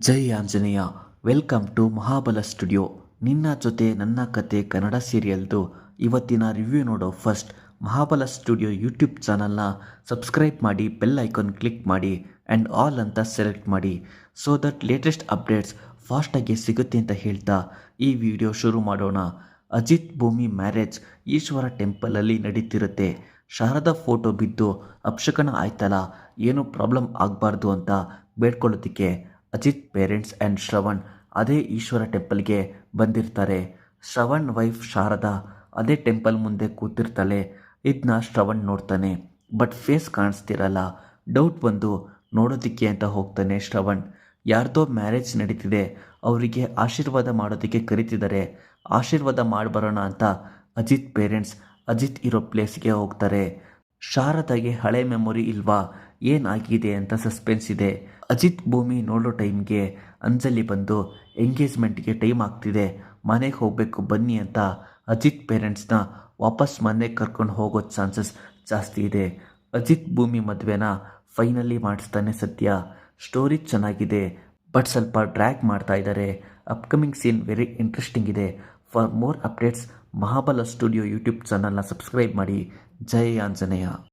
Jai Anjaneya. Welcome to Mahabala studio. Ninna Jothe Nanna Kathe Kannada ಸೀರಿಯಲ್ದು ಇವತ್ತಿನ review ನೋಡೋ ಫಸ್ಟ್ ಮಹಾಬಲ ಸ್ಟುಡಿಯೋ ಯೂಟ್ಯೂಬ್ ಚಾನಲ್ನ ಸಬ್ಸ್ಕ್ರೈಬ್ ಮಾಡಿ, ಬೆಲ್ ಐಕಾನ್ ಕ್ಲಿಕ್ ಮಾಡಿ ಆ್ಯಂಡ್ ಆಲ್ ಅಂತ ಸೆಲೆಕ್ಟ್ ಮಾಡಿ ಸೊ ದಟ್ ಲೇಟೆಸ್ಟ್ ಅಪ್ಡೇಟ್ಸ್ ಫಾಸ್ಟಾಗಿ ಸಿಗುತ್ತೆ ಅಂತ ಹೇಳ್ತಾ ಈ ವಿಡಿಯೋ ಶುರು ಮಾಡೋಣ. ಅಜಿತ್ ಭೂಮಿ ಮ್ಯಾರೇಜ್ ಈಶ್ವರ ಟೆಂಪಲಲ್ಲಿ ನಡೀತಿರುತ್ತೆ. ಶಾರದಾ ಫೋಟೋ ಬಿದ್ದು ಅಪಶಕನ ಆಯ್ತಲ್ಲ, ಏನೂ ಪ್ರಾಬ್ಲಮ್ ಆಗಬಾರ್ದು ಅಂತ ಬೇಡ್ಕೊಳ್ಳೋದಕ್ಕೆ ಅಜಿತ್ ಪೇರೆಂಟ್ಸ್ ಆ್ಯಂಡ್ ಶ್ರವಣ್ ಅದೇ ಈಶ್ವರ ಟೆಂಪಲ್ಗೆ ಬಂದಿರ್ತಾರೆ. ಶ್ರವಣ್ ವೈಫ್ ಶಾರದಾ ಅದೇ ಟೆಂಪಲ್ ಮುಂದೆ ಕೂತಿರ್ತಾಳೆ. ಇದನ್ನ ಶ್ರವಣ್ ನೋಡ್ತಾನೆ, ಬಟ್ ಫೇಸ್ ಕಾಣಿಸ್ತಿರಲ್ಲ. ಡೌಟ್ ಬಂದು ನೋಡೋದಕ್ಕೆ ಅಂತ ಹೋಗ್ತಾನೆ ಶ್ರವಣ್. ಯಾರ್ದೋ ಮ್ಯಾರೇಜ್ ನಡೀತಿದೆ, ಅವರಿಗೆ ಆಶೀರ್ವಾದ ಮಾಡೋದಕ್ಕೆ ಕರಿತಿದ್ದಾರೆ. ಆಶೀರ್ವಾದ ಮಾಡಬರೋಣ ಅಂತ ಅಜಿತ್ ಪೇರೆಂಟ್ಸ್ ಅಜಿತ್ ಇರೋ ಪ್ಲೇಸ್ಗೆ ಹೋಗ್ತಾರೆ. ಶಾರದಾಗೆ ಹಳೆ ಮೆಮೊರಿ ಇಲ್ವಾ, ಏನಾಗಿದೆ ಅಂತ ಸಸ್ಪೆನ್ಸ್ ಇದೆ. ಅಜಿತ್ ಭೂಮಿ ನೋಡೋ ಟೈಮ್ಗೆ ಅಂಜಲಿ ಬಂದು ಎಂಗೇಜ್ಮೆಂಟ್ಗೆ ಟೈಮ್ ಆಗ್ತಿದೆ, ಮನೆಗೆ ಹೋಗಬೇಕು ಬನ್ನಿ ಅಂತ ಅಜಿತ್ ಪೇರೆಂಟ್ಸ್ನ ವಾಪಸ್ ಮನೆಗೆ ಕರ್ಕೊಂಡು ಹೋಗೋ ಚಾನ್ಸಸ್ ಜಾಸ್ತಿ ಇದೆ. ಅಜಿತ್ ಭೂಮಿ ಮದುವೆನ ಫೈನಲಿ ಮಾಡಿಸ್ತಾನೆ ಸದ್ಯ. ಸ್ಟೋರಿ ಚೆನ್ನಾಗಿದೆ, ಬಟ್ ಸ್ವಲ್ಪ ಡ್ರ್ಯಾಗ್ ಮಾಡ್ತಾ ಇದ್ದಾರೆ. ಅಪ್ಕಮಿಂಗ್ ಸೀನ್ ವೆರಿ ಇಂಟ್ರೆಸ್ಟಿಂಗ್ ಇದೆ. For more updates Mahabala studio YouTube ಚಾನಲ್ನ ಸಬ್ಸ್ಕ್ರೈಬ್ ಮಾಡಿ. ಜೈ ಆಂಜನೇಯ.